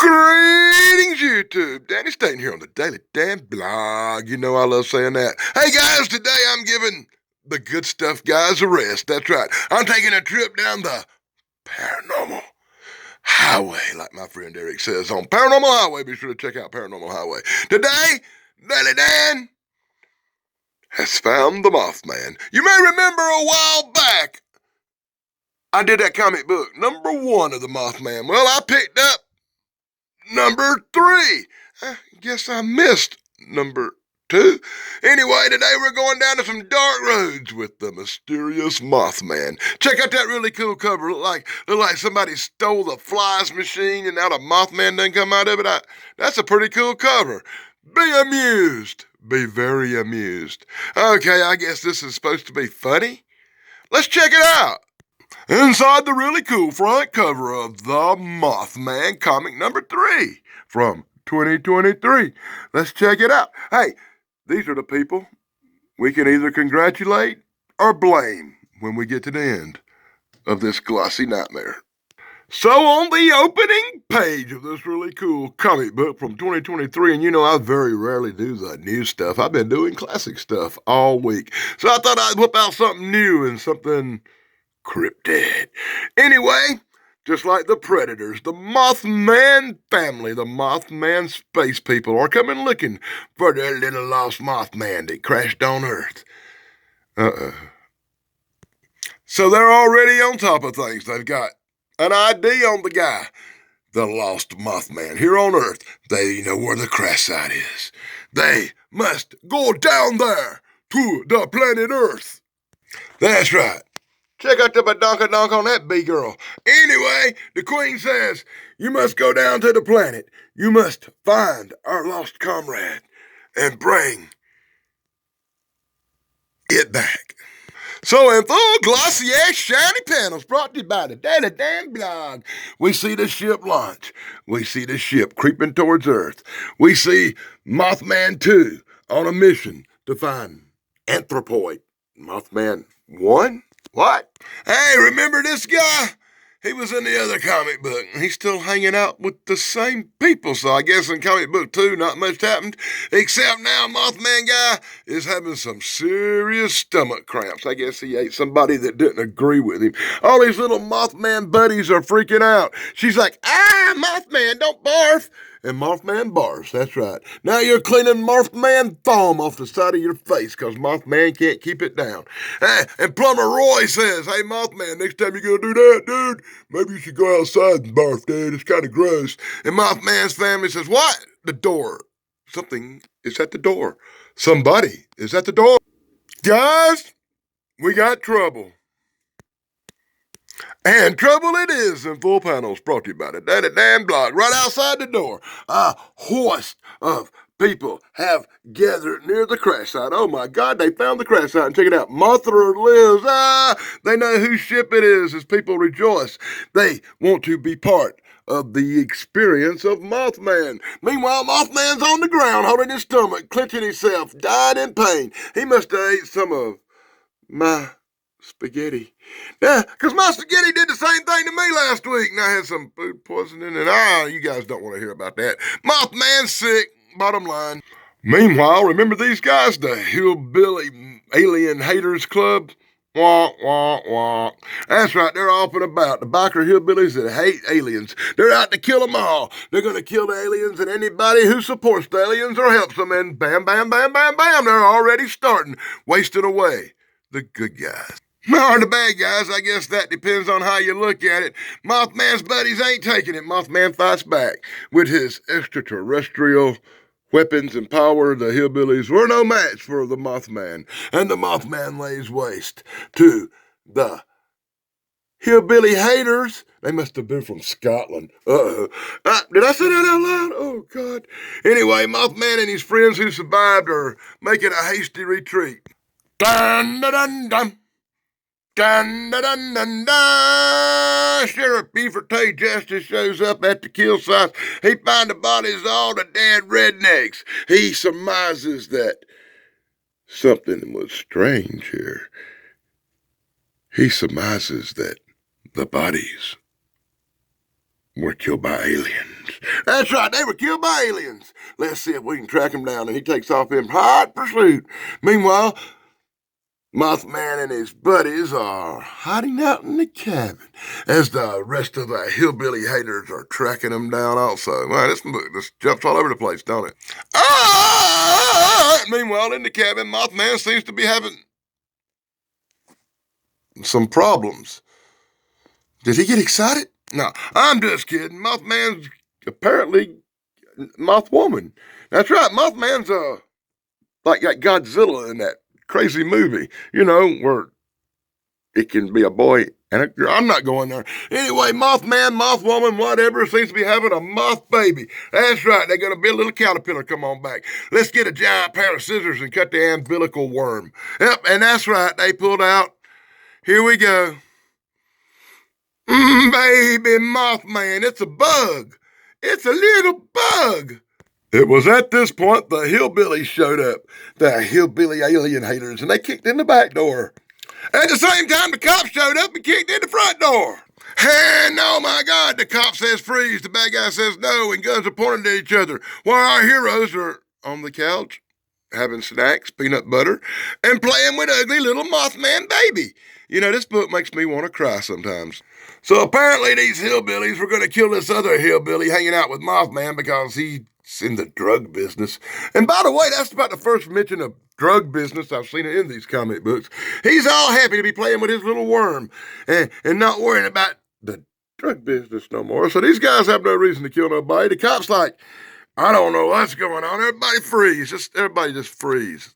Greetings, YouTube. Danny Staten here on the Daily Dan Blog. You know I love saying that. Hey, guys, today I'm giving the good stuff guys a rest. That's right. I'm taking a trip down the paranormal highway, like my friend Eric says on Paranormal Highway. Be sure to check out Paranormal Highway. Today, Daily Dan has found the Mothman. You may remember a while back, I did that comic book, #1 of the Mothman. Well, I picked up #3. I guess I missed #2. Anyway, today we're going down to some dark roads with the mysterious Mothman. Check out that really cool cover. Look like somebody stole the flies machine and now the Mothman done come out of it. That's a pretty cool cover. Be amused. Be very amused. Okay, I guess this is supposed to be funny. Let's check it out. Inside the really cool front cover of The Mothman, comic #3 from 2023. Let's check it out. Hey, these are the people we can either congratulate or blame when we get to the end of this glossy nightmare. So on the opening page of this really cool comic book from 2023, and you know I very rarely do the new stuff. I've been doing classic stuff all week. So I thought I'd whip out something new and something cryptid. Anyway, just like the Predators, the Mothman family, the Mothman space people are coming looking for their little lost Mothman that crashed on Earth. So they're already on top of things. They've got an ID on the guy, the lost Mothman here on Earth. They know where the crash site is. They must go down there to the planet Earth. That's right. Check out the badonkadonk on that B-girl. Anyway, the queen says, you must go down to the planet. You must find our lost comrade and bring it back. So in full glossy-ass shiny panels brought to you by the Daily Dan Blog, we see the ship launch. We see the ship creeping towards Earth. We see Mothman 2 on a mission to find Anthropoid. Mothman 1? What? Hey, remember this guy? He was in the other comic book. He's still hanging out with the same people. So I guess in comic book 2, not much happened. Except now Mothman guy is having some serious stomach cramps. I guess he ate somebody that didn't agree with him. All these little Mothman buddies are freaking out. She's like, Mothman, don't barf. And Mothman barfs, that's right. Now you're cleaning Mothman foam off the side of your face because Mothman can't keep it down. And Plumber Roy says, hey, Mothman, next time you're going to do that, dude, maybe you should go outside and barf, dude. It's kind of gross. And Mothman's family says, what? The door. Something is at the door. Somebody is at the door. Guys, we got trouble. And trouble it is in full panels brought to you by the Daily Dan Blog. Right outside the door, a host of people have gathered near the crash site. Oh my God, they found the crash site and check it out. Martha lives. They know whose ship it is as people rejoice. They want to be part of the experience of Mothman. Meanwhile, Mothman's on the ground holding his stomach, clenching himself, dying in pain. He must have ate some of my spaghetti. Yeah, because my spaghetti did the same thing to me last week, and I had some food poisoning, and you guys don't want to hear about that. Mothman's sick, bottom line. Meanwhile, remember these guys, the Hillbilly Alien Haters Club? Wah, wah, wah. That's right, they're off and about. The biker hillbillies that hate aliens. They're out to kill them all. They're going to kill the aliens and anybody who supports the aliens or helps them, and bam, bam, bam, bam, bam, they're already starting, wasting away the good guys. Or the bad guys, I guess that depends on how you look at it. Mothman's buddies ain't taking it. Mothman fights back with his extraterrestrial weapons and power. The hillbillies were no match for the Mothman, and the Mothman lays waste to the hillbilly haters. They must have been from Scotland. Did I say that out loud? Oh, God. Anyway, Mothman and his friends who survived are making a hasty retreat. Dun, dun, dun, dun. Dun, dun, dun, dun, dun. Sheriff Beaver Tay Justice shows up at the kill site. He finds the bodies of all the dead rednecks. He surmises that something was strange here. He surmises that the bodies were killed by aliens. That's right, they were killed by aliens. Let's see if we can track them down. And he takes off in hot pursuit. Meanwhile, Mothman and his buddies are hiding out in the cabin as the rest of the hillbilly haters are tracking them down also. Man, this jumps all over the place, don't it? Meanwhile, in the cabin, Mothman seems to be having some problems. Did he get excited? No, I'm just kidding. Mothman's apparently Mothwoman. That's right, Mothman's like Godzilla in that crazy movie, where it can be a boy and a girl. I'm not going there. Anyway, Mothman, Mothwoman, whatever, seems to be having a moth baby. That's right, they're going to be a little caterpillar come on back. Let's get a giant pair of scissors and cut the umbilical worm. Yep, and that's right, they pulled out. Here we go. Baby Mothman, it's a bug. It's a little bug. It was at this point the hillbillies showed up, the hillbilly alien haters, and they kicked in the back door. At the same time, the cops showed up and kicked in the front door. And oh my God, the cop says freeze, the bad guy says no, and guns are pointed at each other, while our heroes are on the couch, having snacks, peanut butter, and playing with ugly little Mothman baby. This book makes me want to cry sometimes. So apparently these hillbillies were going to kill this other hillbilly hanging out with Mothman because he's in the drug business. And by the way, that's about the first mention of drug business I've seen in these comic books. He's all happy to be playing with his little worm and not worrying about the drug business no more. So these guys have no reason to kill nobody. The cop's like, I don't know what's going on. Everybody just freeze.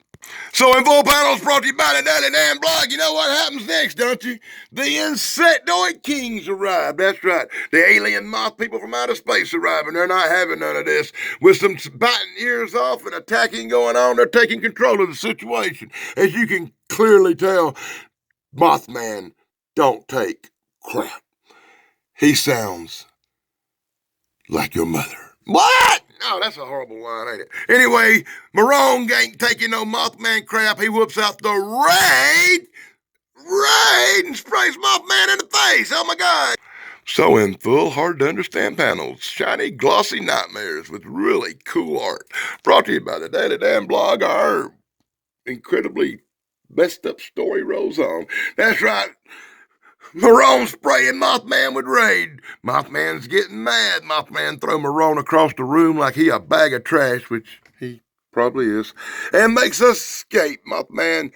So in full panels brought to you by the Daily Damn Blog, you know what happens next, don't you? The Insectoid Kings arrive. That's right. The alien moth people from outer space arrive, and they're not having none of this. With some biting ears off and attacking going on, they're taking control of the situation. As you can clearly tell, Mothman don't take crap. He sounds like your mother. What? Oh, that's a horrible line, ain't it? Anyway, Marone ain't taking no Mothman crap. He whoops out the raid, and sprays Mothman in the face. Oh, my God. So in full, hard-to-understand panels, shiny, glossy nightmares with really cool art. Brought to you by the Daily Damn Blog, our incredibly messed-up story rolls on. That's right. Marone spraying Mothman with raid. Mothman's getting mad. Mothman throw Marone across the room like he a bag of trash, which he probably is, and makes us escape. Mothman,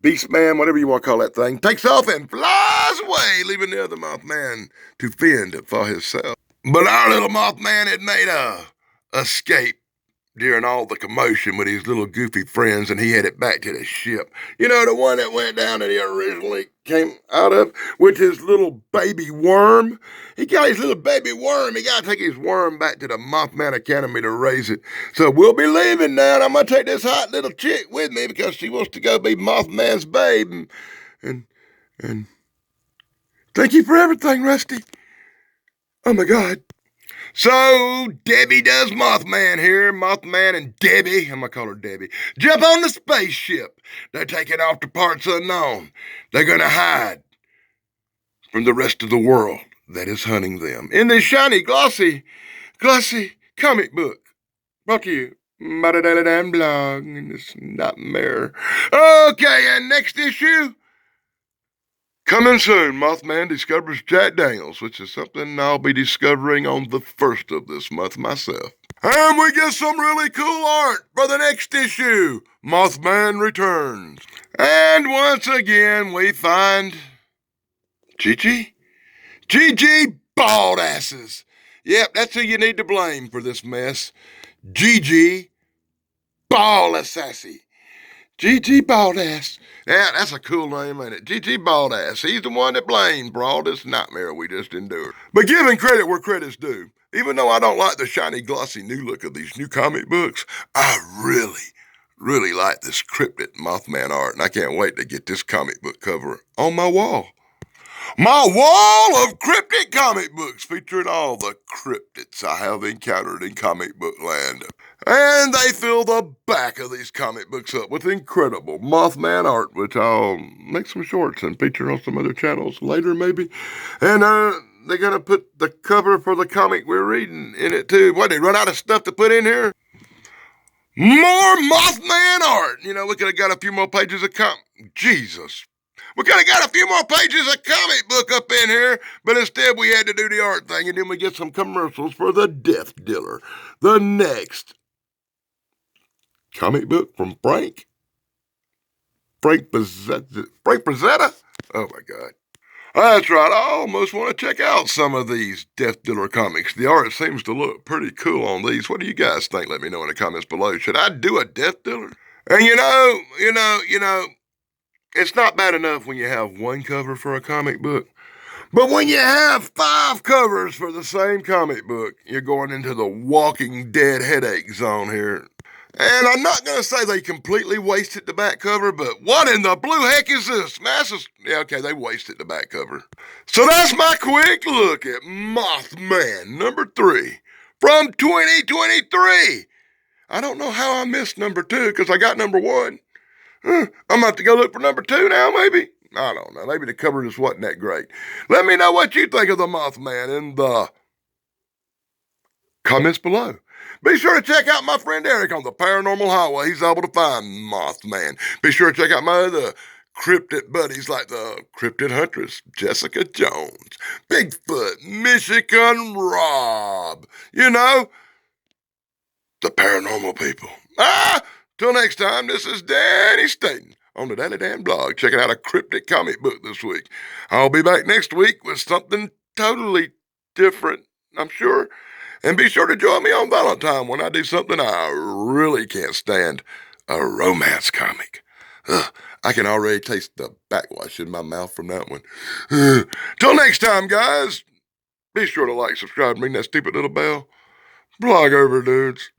Beastman, whatever you want to call that thing, takes off and flies away, leaving the other Mothman to fend for himself. But our little Mothman had made a escape during all the commotion with his little goofy friends, and he headed back to the ship. The one that went down that he originally came out of with his little baby worm. He got his little baby worm. He got to take his worm back to the Mothman Academy to raise it. So we'll be leaving now, and I'm going to take this hot little chick with me because she wants to go be Mothman's babe. And thank you for everything, Rusty. Oh, my God. So, Debbie does Mothman here. Mothman and Debbie, I'm going to call her Debbie, jump on the spaceship. They're taking off to parts unknown. They're going to hide from the rest of the world that is hunting them. In this shiny, glossy comic book. Brought to you by the Daily Damn Blog in this nightmare. Okay, and next issue. Coming soon, Mothman discovers Jack Daniels, which is something I'll be discovering on the 1st of this month myself. And we get some really cool art for the next issue. Mothman returns. And once again, we find Gigi bald asses. Yep, that's who you need to blame for this mess. Gigi bald assassin. Gigi Baldass. Yeah, that's a cool name, ain't it? Gigi Baldass. He's the one that blamed for all this nightmare we just endured. But giving credit where credit's due, even though I don't like the shiny, glossy new look of these new comic books, I really like this cryptid Mothman art, and I can't wait to get this comic book cover on my wall. My wall of cryptid comic books featuring all the cryptids I have encountered in comic book land. And they fill the back of these comic books up with incredible Mothman art, which I'll make some shorts and feature on some other channels later maybe. And they're gonna put the cover for the comic we're reading in it too. What, they run out of stuff to put in here? More Mothman art! You know, we could have got a few more pages of Jesus. We could have got a few more pages of comic book up in here, but instead we had to do the art thing, and then we get some commercials for the Death Dealer. The next comic book from Frank Frazetta? Oh my God. That's right, I almost want to check out some of these Death Dealer comics. The art seems to look pretty cool on these. What do you guys think? Let me know in the comments below. Should I do a Death Dealer? And it's not bad enough when you have one cover for a comic book. But when you have 5 covers for the same comic book, you're going into the Walking Dead headache zone here. And I'm not going to say they completely wasted the back cover, but what in the blue heck is this? Yeah, okay, they wasted the back cover. So that's my quick look at Mothman number 3 from 2023. I don't know how I missed number 2 because I got number 1. I'm about to go look for number 2 now, maybe. I don't know. Maybe the cover just wasn't that great. Let me know what you think of the Mothman in the comments below. Be sure to check out my friend Eric on the Paranormal Highway. He's able to find Mothman. Be sure to check out my other cryptid buddies like the Cryptid Huntress, Jessica Jones, Bigfoot, Michigan Rob. You know, the paranormal people. Till next time, this is Danny Staten on the Danny Dan blog, checking out a cryptic comic book this week. I'll be back next week with something totally different, I'm sure. And be sure to join me on Valentine when I do something I really can't stand, a romance comic. I can already taste the backwash in my mouth from that one. Till next time, guys, be sure to like, subscribe, and ring that stupid little bell. Blog over, dudes.